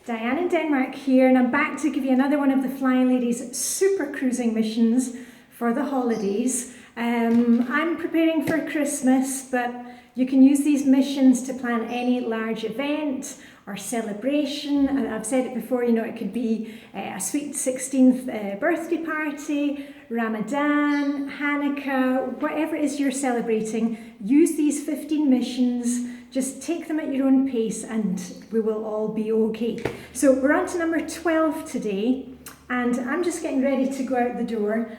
Diane in Denmark here, and I'm back to give you another one of the Flylady's Super Cruising Missions for the holidays. I'm preparing for Christmas, but you can use these missions to plan any large event or celebration. And I've said it before, it could be a sweet 16th birthday party, Ramadan, Hanukkah, whatever it is you're celebrating. Use these 15 missions. Just take them at your own pace and we will all be okay. So we're on to number 12 today, and I'm just getting ready to go out the door.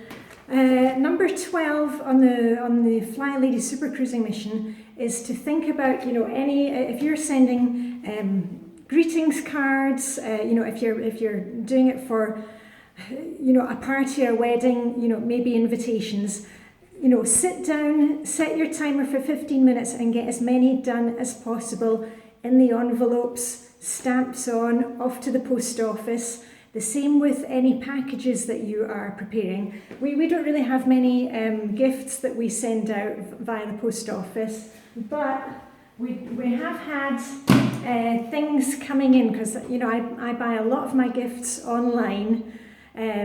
Number 12 on the Flylady Super Cruising Mission is to think about, if you're sending greetings cards, if you're doing it for, a party or a wedding, maybe invitations. Sit down, set your timer for 15 minutes and get as many done as possible in the envelopes, stamps on, off to the post office. The same with any packages that you are preparing. We don't really have many gifts that we send out via the post office, but we have had things coming in because, I buy a lot of my gifts online.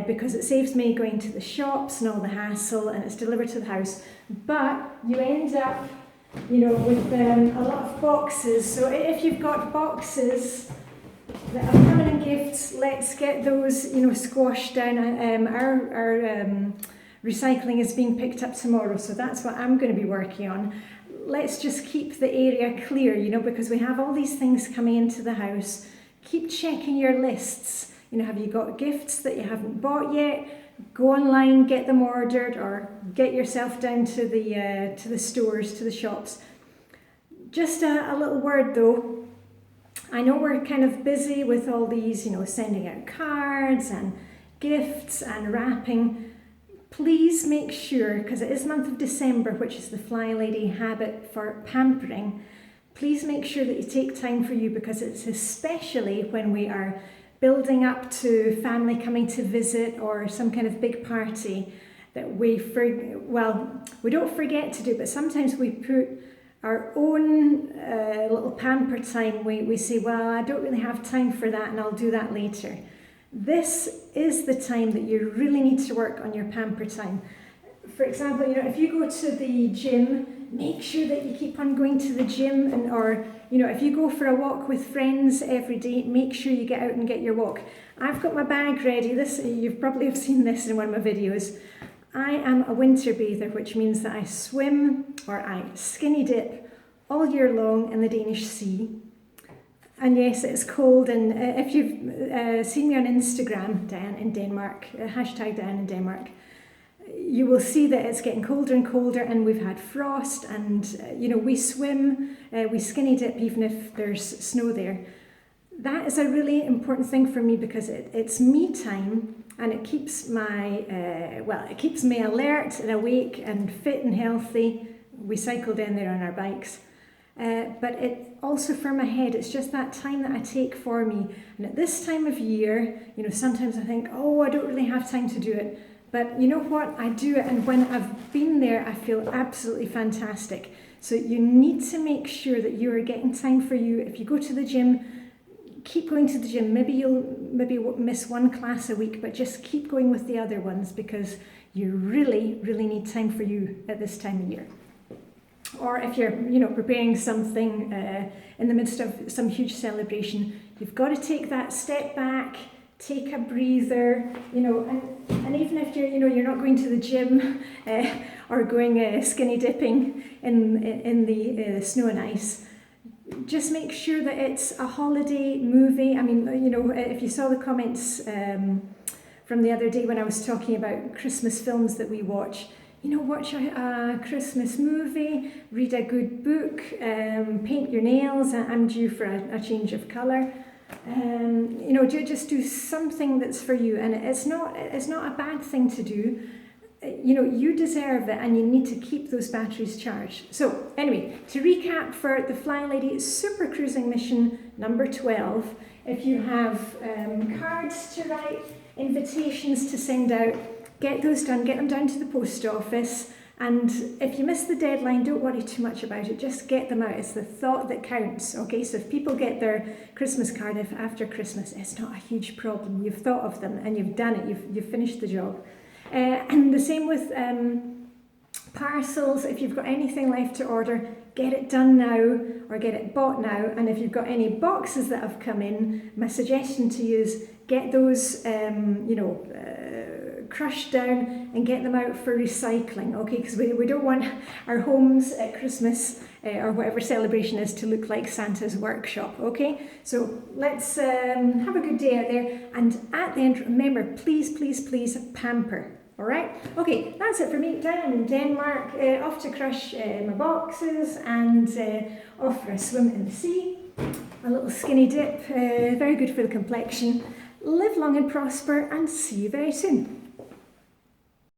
Because it saves me going to the shops and all the hassle, and it's delivered to the house. But you end up, with a lot of boxes. So if you've got boxes that are coming in gifts, let's get those, squashed down. Our recycling is being picked up tomorrow, so that's what I'm going to be working on. Let's just keep the area clear, because we have all these things coming into the house. Keep checking your lists. Have you got gifts that you haven't bought yet? Go online, get them ordered, or get yourself down to the stores, to the shops. Just a little word though. I know we're kind of busy with all these, sending out cards and gifts and wrapping. Please make sure, because it is the month of December, which is the Flylady habit for pampering. Please make sure that you take time for you, because it's especially when we are building up to family coming to visit or some kind of big party that we don't forget to do, but sometimes we put our own little pamper time. We say, well, I don't really have time for that and I'll do that later. This is the time that you really need to work on your pamper time. For example, if you go to the gym, make sure that you keep on going to the gym, or if you go for a walk with friends every day, make sure you get out and get your walk. I've got my bag ready. You probably have seen this in one of my videos. I am a winter bather, which means that I swim or I skinny dip all year long in the Danish Sea. And yes, it's cold, and if you've seen me on Instagram, Diane in Denmark, hashtag Diane in Denmark, you will see that it's getting colder and colder, and we've had frost, and we swim, we skinny dip even if there's snow there. That is a really important thing for me, because it's me time, and it keeps it keeps me alert and awake and fit and healthy. We cycle down there on our bikes. But it also for my head, it's just that time that I take for me. And at this time of year, sometimes I think, oh, I don't really have time to do it. But you know what? I do it, and when I've been there, I feel absolutely fantastic. So you need to make sure that you are getting time for you. If you go to the gym, keep going to the gym. Maybe you'll miss one class a week, but just keep going with the other ones, because you really, really need time for you at this time of year. Or if you're, preparing something in the midst of some huge celebration, you've got to take that step back, take a breather, and even if you're not going to the gym or going skinny dipping in the snow and ice, just make sure that it's a holiday movie. I mean, if you saw the comments from the other day when I was talking about Christmas films that we watch, watch a Christmas movie, read a good book, paint your nails. I'm due for a change of colour. Just do something that's for you, and it's not a bad thing to do. You deserve it, and you need to keep those batteries charged. So anyway, to recap for the Flylady Super Cruising Mission number 12, if you have cards to write, invitations to send out, get those done, get them down to the post office. And if you miss the deadline, don't worry too much about it. Just get them out. It's the thought that counts. Okay, so if people get their Christmas card after Christmas, it's not a huge problem. You've thought of them and you've done it. You've finished the job. And the same with parcels. If you've got anything left to order, get it done now or get it bought now. And if you've got any boxes that have come in, my suggestion to you is get those, crushed down and get them out for recycling, okay? Because we don't want our homes at Christmas or whatever celebration is to look like Santa's workshop, okay? So let's have a good day out there, and at the end, remember, please, please, please pamper. All right, okay, that's it for me. Diane in Denmark, off to crush my boxes and off for a swim in the sea. A little skinny dip, very good for the complexion. Live long and prosper, and see you very soon.